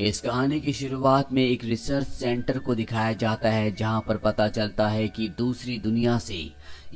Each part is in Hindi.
इस कहानी की शुरुआत में एक रिसर्च सेंटर को दिखाया जाता है जहां पर पता चलता है कि दूसरी दुनिया से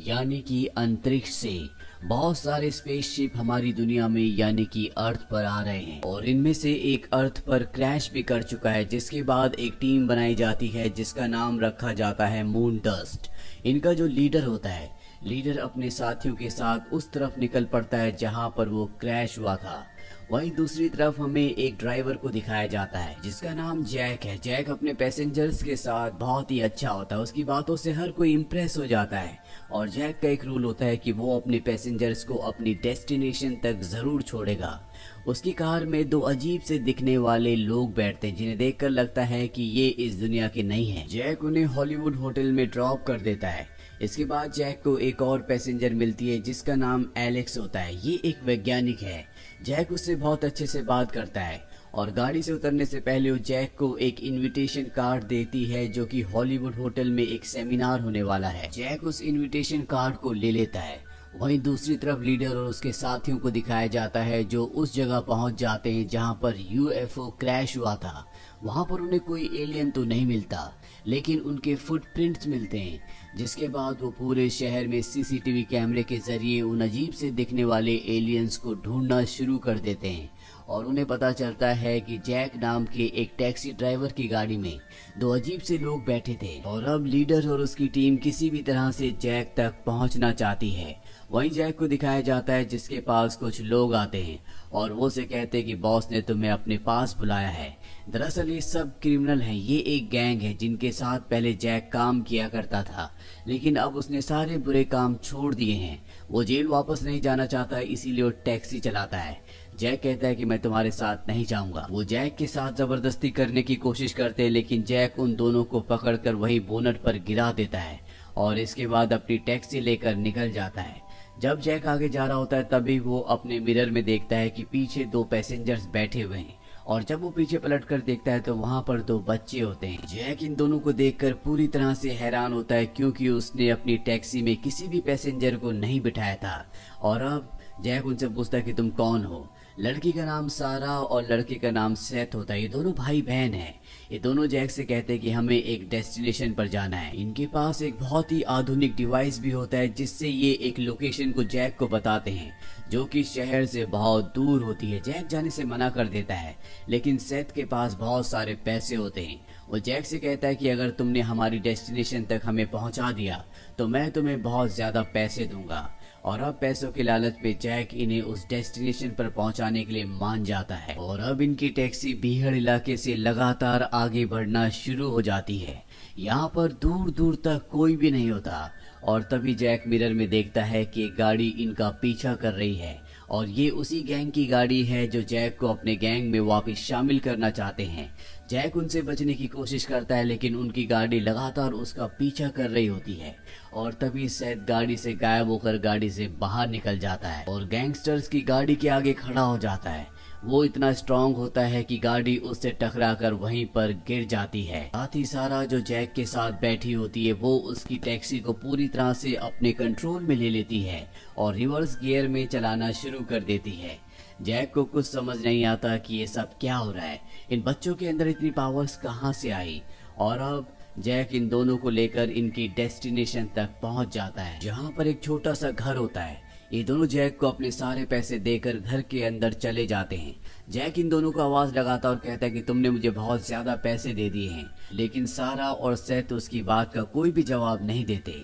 यानी कि अंतरिक्ष से बहुत सारे स्पेसशिप हमारी दुनिया में यानी कि अर्थ पर आ रहे हैं और इनमें से एक अर्थ पर क्रैश भी कर चुका है, जिसके बाद एक टीम बनाई जाती है जिसका नाम रखा जाता है मून डस्ट। इनका जो लीडर होता है, लीडर अपने साथियों के साथ उस तरफ निकल पड़ता है जहां पर वो क्रैश हुआ था। वहीं दूसरी तरफ हमें एक ड्राइवर को दिखाया जाता है जिसका नाम जैक है। जैक अपने पैसेंजर्स के साथ बहुत ही अच्छा होता है, उसकी बातों से हर कोई इम्प्रेस हो जाता है और जैक का एक रूल होता है कि वो अपने पैसेंजर्स को अपनी डेस्टिनेशन तक जरूर छोड़ेगा। उसकी कार में दो अजीब से दिखने वाले लोग बैठते हैं जिन्हें देखकर लगता है कि ये इस दुनिया के नहीं हैं। जैक उन्हें हॉलीवुड होटल में ड्रॉप कर देता है। इसके बाद जैक को एक और पैसेंजर मिलती है जिसका नाम एलेक्स होता है। ये एक वैज्ञानिक है। जैक उससे बहुत अच्छे से बात करता है और गाड़ी से उतरने से पहले वो जैक को एक इनविटेशन कार्ड देती है जो कि हॉलीवुड होटल में एक सेमिनार होने वाला है। जैक उस इनविटेशन कार्ड को ले लेता है। वहीं दूसरी तरफ लीडर और उसके साथियों को दिखाया जाता है जो उस जगह पहुंच जाते हैं जहां पर यूएफओ क्रैश हुआ था। वहां पर उन्हें कोई एलियन तो नहीं मिलता लेकिन उनके फुटप्रिंट्स मिलते हैं, जिसके बाद वो पूरे शहर में सीसीटीवी कैमरे के जरिए उन अजीब से दिखने वाले एलियंस को ढूंढना शुरू कर देते हैं और उन्हें पता चलता है कि जैक नाम के एक टैक्सी ड्राइवर की गाड़ी में दो अजीब से लोग बैठे थे और अब लीडर और उसकी टीम किसी भी तरह से जैक तक पहुंचना चाहती है। वहीं जैक को दिखाया जाता है जिसके पास कुछ लोग आते हैं और वो से कहते हैं कि बॉस ने तुम्हें अपने पास बुलाया है। दरअसल ये सब क्रिमिनल हैं, ये एक गैंग है जिनके साथ पहले जैक काम किया करता था लेकिन अब उसने सारे बुरे काम छोड़ दिए हैं। वो जेल वापस नहीं जाना चाहता इसीलिए वो टैक्सी चलाता है। जैक कहता है कि मैं तुम्हारे साथ नहीं जाऊंगा। वो जैक के साथ जबरदस्ती करने की कोशिश करते हैं लेकिन जैक उन दोनों को पकड़कर वही बोनट पर गिरा देता है और इसके बाद अपनी टैक्सी लेकर निकल जाता है। जब जैक आगे जा रहा होता है तभी वो अपने मिरर में देखता है कि पीछे दो पैसेंजर्स बैठे हुए हैं और जब वो पीछे पलटकर देखता है तो वहां पर दो बच्चे होते हैं। जैक इन दोनों को देखकर पूरी तरह से हैरान होता है क्योंकि उसने अपनी टैक्सी में किसी भी पैसेंजर को नहीं बिठाया था और अब जैक उनसे पूछता है कि तुम कौन हो। लड़की का नाम सारा और लड़के का नाम सेथ होता है। ये दोनों भाई बहन हैं। ये दोनों जैक से कहते हैं कि हमें एक डेस्टिनेशन पर जाना है। इनके पास एक बहुत ही आधुनिक डिवाइस भी होता है जिससे ये एक लोकेशन को जैक को बताते हैं जो कि शहर से बहुत दूर होती है। जैक जाने से मना कर देता है लेकिन सेथ के पास बहुत सारे पैसे होते हैं। वो जैक से कहता है कि अगर तुमने हमारी डेस्टिनेशन तक हमें पहुंचा दिया तो मैं तुम्हें बहुत ज्यादा पैसे दूंगा और अब पैसों के लालच पे जैक इन्हें उस डेस्टिनेशन पर पहुंचाने के लिए मान जाता है और अब इनकी टैक्सी भीड़ इलाके से लगातार आगे बढ़ना शुरू हो जाती है। यहाँ पर दूर दूर तक कोई भी नहीं होता और तभी जैक मिरर में देखता है कि एक गाड़ी इनका पीछा कर रही है और ये उसी गैंग की गाड़ी है जो जैक को अपने गैंग में वापस शामिल करना चाहते हैं। जैक उनसे बचने की कोशिश करता है लेकिन उनकी गाड़ी लगातार उसका पीछा कर रही होती है और तभी सैद गाड़ी से गायब होकर गाड़ी से बाहर निकल जाता है और गैंगस्टर्स की गाड़ी के आगे खड़ा हो जाता है। वो इतना स्ट्रांग होता है कि गाड़ी उससे टकराकर वहीं पर गिर जाती है। साथ ही सारा जो जैक के साथ बैठी होती है वो उसकी टैक्सी को पूरी तरह से अपने कंट्रोल में ले लेती है और रिवर्स गियर में चलाना शुरू कर देती है। जैक को कुछ समझ नहीं आता कि ये सब क्या हो रहा है, इन बच्चों के अंदर इतनी पावर्स कहाँ से आई और अब जैक इन दोनों को लेकर इनकी डेस्टिनेशन तक पहुंच जाता है जहां पर एक छोटा सा घर होता है। ये दोनों जैक को अपने सारे पैसे देकर घर के अंदर चले जाते हैं। जैक इन दोनों को आवाज लगाता और कहता है कि तुमने मुझे बहुत ज्यादा पैसे दे दिए हैं लेकिन सारा और सेथ उसकी बात का कोई भी जवाब नहीं देते।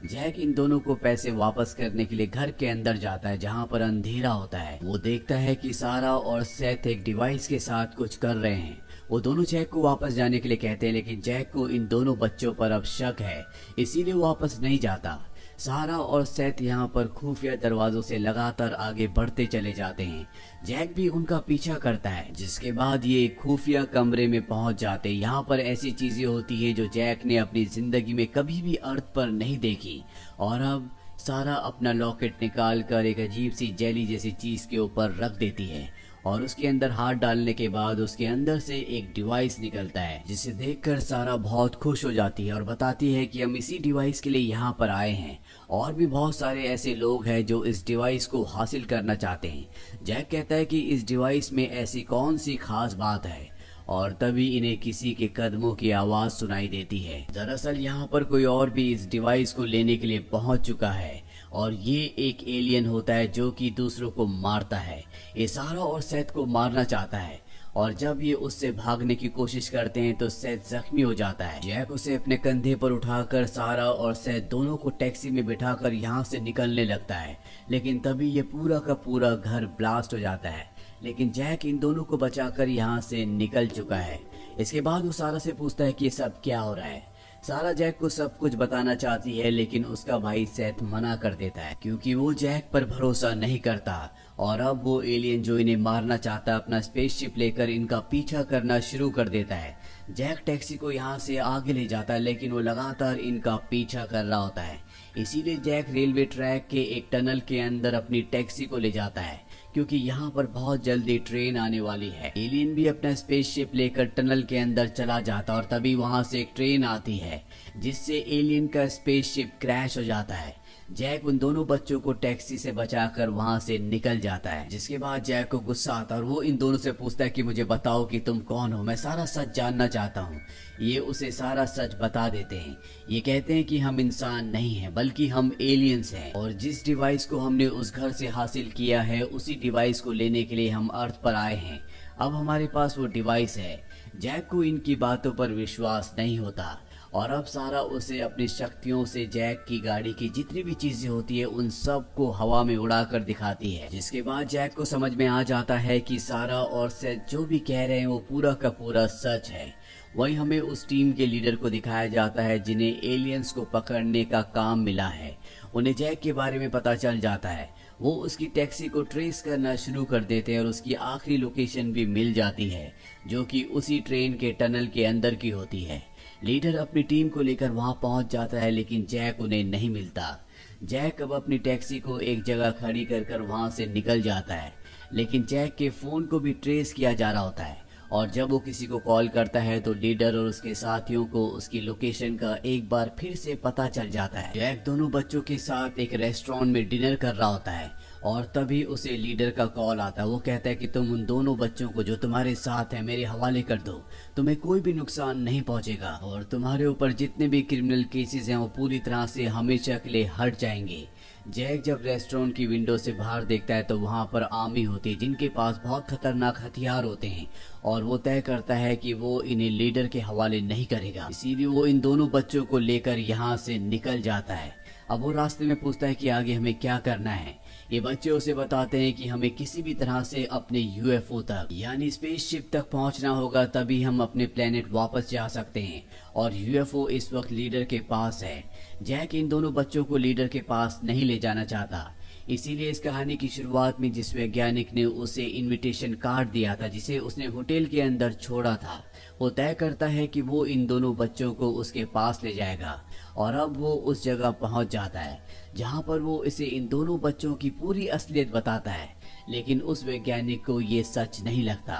जैक इन दोनों को पैसे वापस करने के लिए घर के अंदर जाता है जहां पर अंधेरा होता है। वो देखता है कि सारा और सेथ एक डिवाइस के साथ कुछ कर रहे हैं। वो दोनों जैक को वापस जाने के लिए कहते हैं लेकिन जैक को इन दोनों बच्चों पर अब शक है इसीलिए वो वापस नहीं जाता। सारा और सेथ यहाँ पर खुफिया दरवाजों से लगातार आगे बढ़ते चले जाते हैं। जैक भी उनका पीछा करता है जिसके बाद ये खुफिया कमरे में पहुंच जाते हैं। यहाँ पर ऐसी चीजें होती है जो जैक ने अपनी जिंदगी में कभी भी अर्थ पर नहीं देखी और अब सारा अपना लॉकेट निकाल कर एक अजीब सी जेली जैसी चीज के ऊपर रख देती है और उसके अंदर हाथ डालने के बाद उसके अंदर से एक डिवाइस निकलता है जिसे देखकर सारा बहुत खुश हो जाती है और बताती है कि हम इसी डिवाइस के लिए यहाँ पर आए हैं और भी बहुत सारे ऐसे लोग हैं जो इस डिवाइस को हासिल करना चाहते हैं। जैक कहता है कि इस डिवाइस में ऐसी कौन सी खास बात है और तभी इन्हें किसी के कदमों की आवाज सुनाई देती है। दरअसल यहाँ पर कोई और भी इस डिवाइस को लेने के लिए पहुंच चुका है और ये एक एलियन होता है जो कि दूसरों को मारता है। ये सारा और सेथ को मारना चाहता है और जब ये उससे भागने की कोशिश करते हैं तो सेथ जख्मी हो जाता है। जैक उसे अपने कंधे पर उठाकर सारा और सेथ दोनों को टैक्सी में बिठाकर यहाँ से निकलने लगता है, लेकिन तभी ये पूरा का पूरा घर ब्लास्ट हो जाता है। लेकिन जैक इन दोनों को बचाकर यहाँ से निकल चुका है। इसके बाद वो सारा से पूछता है कि ये सब क्या हो रहा है। सारा जैक को सब कुछ बताना चाहती है, लेकिन उसका भाई सेथ मना कर देता है क्योंकि वो जैक पर भरोसा नहीं करता। और अब वो एलियन जो इन्हें मारना चाहता है अपना स्पेसशिप लेकर इनका पीछा करना शुरू कर देता है। जैक टैक्सी को यहाँ से आगे ले जाता है, लेकिन वो लगातार इनका पीछा कर रहा होता है। इसीलिए जैक रेलवे ट्रैक के एक टनल के अंदर अपनी टैक्सी को ले जाता है क्योंकि यहाँ पर बहुत जल्दी ट्रेन आने वाली है। एलियन भी अपना स्पेसशिप लेकर टनल के अंदर चला जाता और तभी वहाँ से एक ट्रेन आती है जिससे एलियन का स्पेसशिप क्रैश हो जाता है। जैक उन दोनों बच्चों को टैक्सी से बचाकर वहां से निकल जाता है, जिसके बाद जैक को गुस्सा आता है और वो इन दोनों से पूछता है कि मुझे बताओ कि तुम कौन हो, मैं सारा सच जानना चाहता हूँ। ये उसे सारा सच बता देते हैं। ये कहते हैं कि हम इंसान नहीं हैं बल्कि हम एलियंस हैं और जिस डिवाइस को हमने उस घर से हासिल किया है उसी डिवाइस को लेने के लिए हम अर्थ पर आए हैं। अब हमारे पास वो डिवाइस है। जैक को इनकी बातों पर विश्वास नहीं होता और अब सारा उसे अपनी शक्तियों से जैक की गाड़ी की जितनी भी चीजें होती है उन सब को हवा में उड़ाकर दिखाती है, जिसके बाद जैक को समझ में आ जाता है कि सारा और सेथ जो भी कह रहे हैं वो पूरा का पूरा सच है। वही हमें उस टीम के लीडर को दिखाया जाता है जिन्हें एलियंस को पकड़ने का काम मिला है। उन्हें जैक के बारे में पता चल जाता है। वो उसकी टैक्सी को ट्रेस करना शुरू कर देते हैं और उसकी आखिरी लोकेशन भी मिल जाती है जो कि उसी ट्रेन के टनल के अंदर की होती है। लीडर अपनी टीम को लेकर वहां पहुंच जाता है, लेकिन जैक उन्हें नहीं मिलता। जैक अब अपनी टैक्सी को एक जगह खड़ी कर वहां से निकल जाता है, लेकिन जैक के फोन को भी ट्रेस किया जा रहा होता है और जब वो किसी को कॉल करता है तो लीडर और उसके साथियों को उसकी लोकेशन का एक बार फिर से पता चल जाता है। जैक दोनों बच्चों के साथ एक रेस्टोरेंट में डिनर कर रहा होता है और तभी उसे लीडर का कॉल आता है। वो कहता है कि तुम उन दोनों बच्चों को जो तुम्हारे साथ है मेरे हवाले कर दो, तुम्हें कोई भी नुकसान नहीं पहुंचेगा और तुम्हारे ऊपर जितने भी क्रिमिनल केसेस हैं वो पूरी तरह से हमेशा के लिए हट जाएंगे। जैक जब रेस्टोरेंट की विंडो से बाहर देखता है तो वहां पर आर्मी होती है जिनके पास बहुत खतरनाक हथियार होते हैं और वो तय करता है कि वो इन्हें लीडर के हवाले नहीं करेगा। इसीलिए वो इन दोनों बच्चों को लेकर यहाँ से निकल जाता है। अब वो रास्ते में पूछता है कि आगे हमें क्या करना है। ये बच्चे उसे बताते हैं कि हमें किसी भी तरह से अपने यूएफओ तक यानी स्पेसशिप तक पहुंचना होगा, तभी हम अपने प्लेनेट वापस जा सकते हैं और यूएफओ इस वक्त लीडर के पास है। जैक इन दोनों बच्चों को लीडर के पास नहीं ले जाना चाहता, इसीलिए इस कहानी की शुरुआत में जिस वैज्ञानिक ने उसे इनविटेशन कार्ड दिया था जिसे उसने होटल के अंदर छोड़ा था, वो तय करता है कि वो इन दोनों बच्चों को उसके पास ले जाएगा और अब वो उस जगह पहुंच जाता है जहां पर वो इसे इन दोनों बच्चों की पूरी असलियत बताता है। लेकिन उस वैज्ञानिक को ये सच नहीं लगता,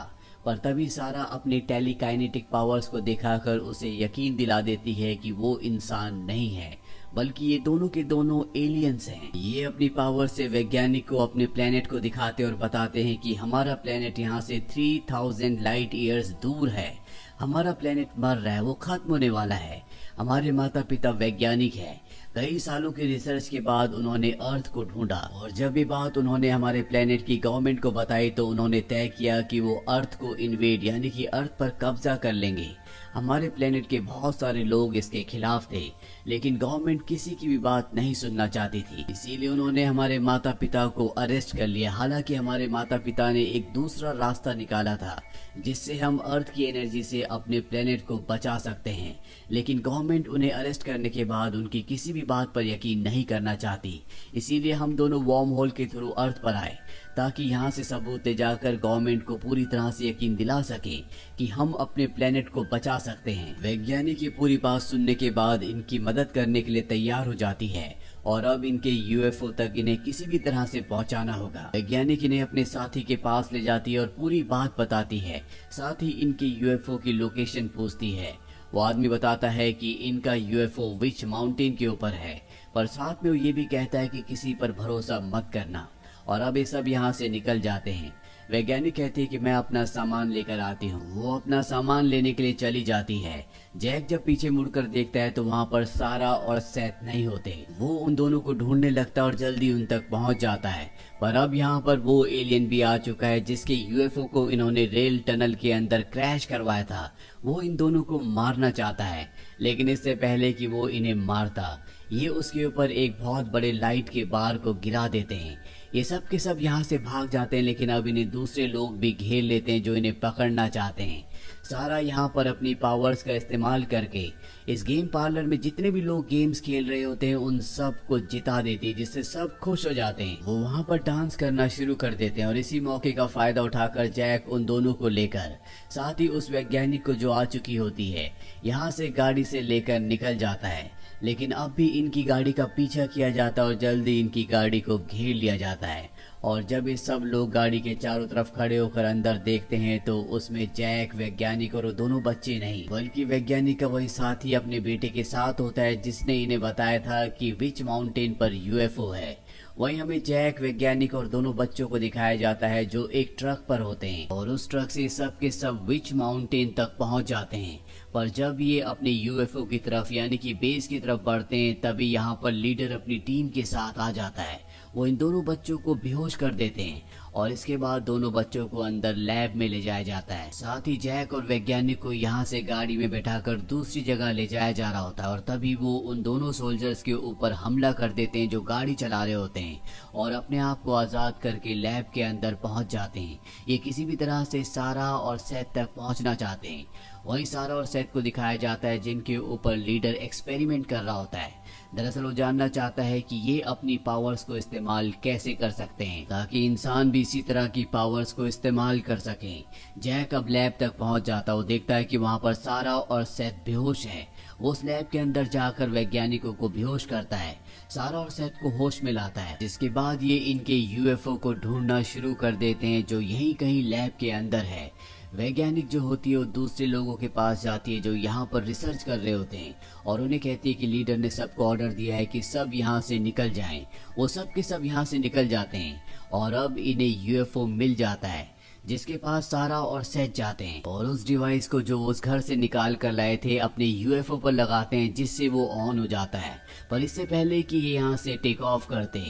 पर तभी सारा अपनी टेलीकाइनेटिक पावर्स को दिखाकर उसे यकीन दिला देती है कि वो इंसान नहीं है बल्कि ये दोनों के दोनों एलियंस हैं। ये अपनी पावर से वैज्ञानिक को अपने प्लेनेट को दिखाते और बताते हैं कि हमारा प्लेनेट यहाँ से 3000 लाइट ईयर्स दूर है। हमारा प्लेनेट मर रहा है, वो खत्म होने वाला है। हमारे माता पिता वैज्ञानिक हैं। कई सालों की रिसर्च के बाद उन्होंने अर्थ को ढूंढा और जब ये बात उन्होंने हमारे प्लेनेट की गवर्नमेंट को बताई तो उन्होंने तय किया कि वो अर्थ को इन्वेड यानी कि अर्थ पर कब्जा कर लेंगे। हमारे प्लेनेट के बहुत सारे लोग इसके खिलाफ थे, लेकिन गवर्नमेंट किसी की भी बात नहीं सुनना चाहती थी। इसीलिए उन्होंने हमारे माता पिता को अरेस्ट कर लिया। हालांकि हमारे माता पिता ने एक दूसरा रास्ता निकाला था जिससे हम अर्थ की एनर्जी से अपने प्लेनेट को बचा सकते हैं, लेकिन गवर्नमेंट उन्हें अरेस्ट करने के बाद उनकी किसी भी बात पर यकीन नहीं करना चाहती। इसीलिए हम दोनों वार्म होल के थ्रू अर्थ पर आए ताकि यहाँ से सबूत ले जाकर गवर्नमेंट को पूरी तरह से यकीन दिला सके कि हम अपने प्लेनेट को बचा सकते हैं। वैज्ञानिक ये पूरी बात सुनने के बाद इनकी मदद करने के लिए तैयार हो जाती है और अब इनके यूएफओ तक इन्हें किसी भी तरह से पहुंचाना होगा। वैज्ञानिक इन्हें अपने साथी के पास ले जाती है और पूरी बात बताती है, साथ ही इनके यूएफओ की लोकेशन पूछती है। वो आदमी बताता है कि इनका यूएफओ विच माउंटेन के ऊपर है, पर साथ में वो ये भी कहता है कि किसी पर भरोसा मत करना। और अब ये सब यहाँ से निकल जाते हैं। वैज्ञानिक कहती है कि मैं अपना सामान लेकर आती हूँ। वो अपना सामान लेने के लिए चली जाती है। जैक जब पीछे मुड़कर देखता है तो वहाँ पर सारा और सेथ नहीं होते। वो उन दोनों को ढूंढने लगता है और जल्दी उन तक पहुँच जाता है। पर अब यहाँ पर वो एलियन भी आ चुका है जिसके यूएफओ को इन्होंने रेल टनल के अंदर क्रैश करवाया था। वो इन दोनों को मारना चाहता है, लेकिन इससे पहले कि वो इन्हें मारता, ये उसके ऊपर एक बहुत बड़े लाइट के बार को गिरा देते हैं। ये सब के सब यहाँ से भाग जाते हैं, लेकिन अब इन्हें दूसरे लोग भी घेर लेते हैं जो इन्हें पकड़ना चाहते हैं। सारा यहाँ पर अपनी पावर्स का इस्तेमाल करके इस गेम पार्लर में जितने भी लोग गेम्स खेल रहे होते हैं उन सब को जिता देती है, जिससे सब खुश हो जाते हैं। वो वहाँ पर डांस करना शुरू कर देते हैं और इसी मौके का फायदा उठाकर जैक उन दोनों को लेकर साथ ही उस वैज्ञानिक को जो आ चुकी होती है यहाँ से गाड़ी से लेकर निकल जाता है। लेकिन अब भी इनकी गाड़ी का पीछा किया जाता है और जल्दी इनकी गाड़ी को घेर लिया जाता है। और जब ये सब लोग गाड़ी के चारों तरफ खड़े होकर अंदर देखते हैं तो उसमें जैक, वैज्ञानिक और वो दोनों बच्चे नहीं बल्कि वैज्ञानिक का वही साथी अपने बेटे के साथ होता है जिसने इन्हें बताया था कि विच माउंटेन पर यूएफओ है। वहीं हमें जैक, वैज्ञानिक और दोनों बच्चों को दिखाया जाता है जो एक ट्रक पर होते हैं और उस ट्रक से सब के सब विच माउंटेन तक पहुंच जाते हैं। पर जब ये अपने यूएफओ की तरफ यानी कि बेस की तरफ बढ़ते हैं तभी यहाँ पर लीडर अपनी टीम के साथ आ जाता है। वो इन दोनों बच्चों को बेहोश कर देते हैं और इसके बाद दोनों बच्चों को अंदर लैब में ले जाया जाता है। साथ ही जैक और वैज्ञानिक को यहाँ से गाड़ी में बैठाकर दूसरी जगह ले जाया जा रहा होता है और तभी वो उन दोनों सोल्जर्स के ऊपर हमला कर देते हैं जो गाड़ी चला रहे होते हैं और अपने आप को आजाद करके लैब के अंदर पहुंच जाते हैं। ये किसी भी तरह से सारा और सेथ तक पहुंचना चाहते हैं। वहीं सारा और सेथ को दिखाया जाता है जिनके ऊपर लीडर एक्सपेरिमेंट कर रहा होता है। दरअसल वो जानना चाहता है कि ये अपनी पावर्स को इस्तेमाल कैसे कर सकते हैं ताकि इंसान भी इसी तरह की पावर्स को इस्तेमाल कर सकें। जैक अब लैब तक पहुंच जाता है। वो देखता है कि वहां पर सारा और सेथ बेहोश है। वो उस लैब के अंदर जाकर वैज्ञानिकों को बेहोश करता है, सारा और सेथ को होश में लाता है, जिसके बाद ये इनके यूएफओ को ढूंढना शुरू कर देते हैं जो यहीं कहीं लैब के अंदर है। वैज्ञानिक जो होती है वो दूसरे लोगों के पास जाती है जो यहाँ पर रिसर्च कर रहे होते हैं और उन्हें कहती है कि लीडर ने सबको ऑर्डर दिया है कि सब यहाँ से निकल जाएं। वो सब के सब यहाँ से निकल जाते हैं और अब इन्हें यूएफओ मिल जाता है जिसके पास सारा और सेथ जाते हैं और उस डिवाइस को जो उस घर से निकाल कर लाए थे अपने यूएफओ पर लगाते हैं जिससे वो ऑन हो जाता है। पर इससे पहले कि ये यहाँ से टेक ऑफ करते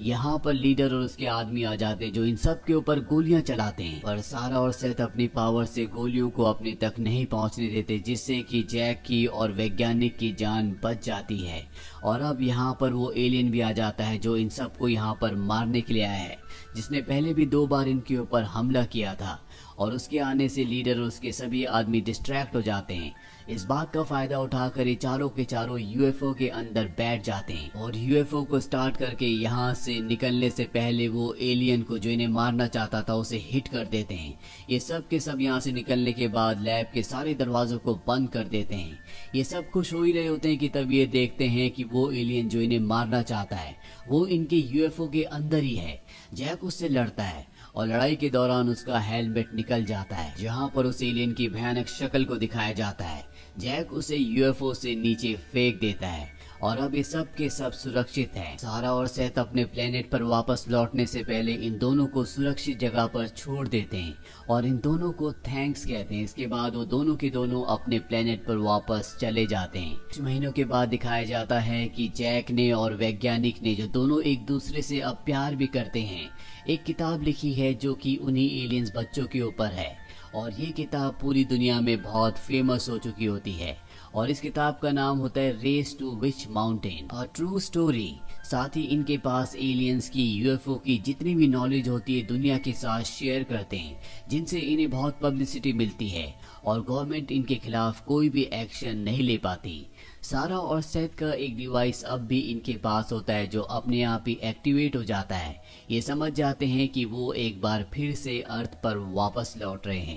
यहाँ पर लीडर और उसके आदमी आ जाते जो इन सब के ऊपर गोलियां चलाते हैं। पर सारा और सेथ अपनी पावर से गोलियों को अपने तक नहीं पहुँचने देते जिससे कि जैक की और वैज्ञानिक की जान बच जाती है। और अब यहाँ पर वो एलियन भी आ जाता है जो इन सबको यहाँ पर मारने के लिए आया है, जिसने पहले भी 2 बार इनके ऊपर हमला किया था और उसके आने से लीडर और उसके सभी आदमी डिस्ट्रैक्ट हो जाते हैं। इस बात का फायदा उठाकर ये चारों के चारों यूएफओ के अंदर बैठ जाते हैं और यूएफओ को स्टार्ट करके यहाँ से निकलने से पहले वो एलियन को जो इन्हें मारना चाहता था उसे हिट कर देते हैं। ये सब के सब यहाँ से निकलने के बाद लैब के सारे दरवाजों को बंद कर देते हैं। ये सब खुश हो ही रहे होते हैं कि तब ये देखते हैं कि वो एलियन जो इन्हें मारना चाहता है वो इनके यूएफओ के अंदर ही है। जैक उससे लड़ता है और लड़ाई के दौरान उसका हेलमेट निकल जाता है जहां पर उस एलियन की भयानक शक्ल को दिखाया जाता है। जैक उसे यूएफओ से नीचे फेंक देता है और अब ये सब के सब सुरक्षित हैं। सारा और सेथ अपने प्लेनेट पर वापस लौटने से पहले इन दोनों को सुरक्षित जगह पर छोड़ देते हैं और इन दोनों को थैंक्स कहते हैं। इसके बाद वो दोनों के दोनों अपने प्लेनेट पर वापस चले जाते हैं। कुछ महीनों के बाद दिखाया जाता है कि जैक ने और वैज्ञानिक ने जो दोनों एक दूसरे से अब प्यार भी करते हैं एक किताब लिखी है जो कि उन्हीं एलियंस बच्चों के ऊपर है और ये किताब पूरी दुनिया में बहुत फेमस हो चुकी होती है और इस किताब का नाम होता है race to witch mountain, a true story. साथ ही इनके पास एलियंस की, यूएफओ की जितनी भी नॉलेज होती है दुनिया के साथ शेयर करते हैं जिनसे इन्हें बहुत पब्लिसिटी मिलती है और गवर्नमेंट इनके खिलाफ कोई भी एक्शन नहीं ले पाती। सारा और सेथ का एक डिवाइस अब भी इनके पास होता है जो अपने आप ही एक्टिवेट हो जाता है। ये समझ जाते हैं कि वो एक बार फिर से अर्थ पर वापस लौट रहे हैं।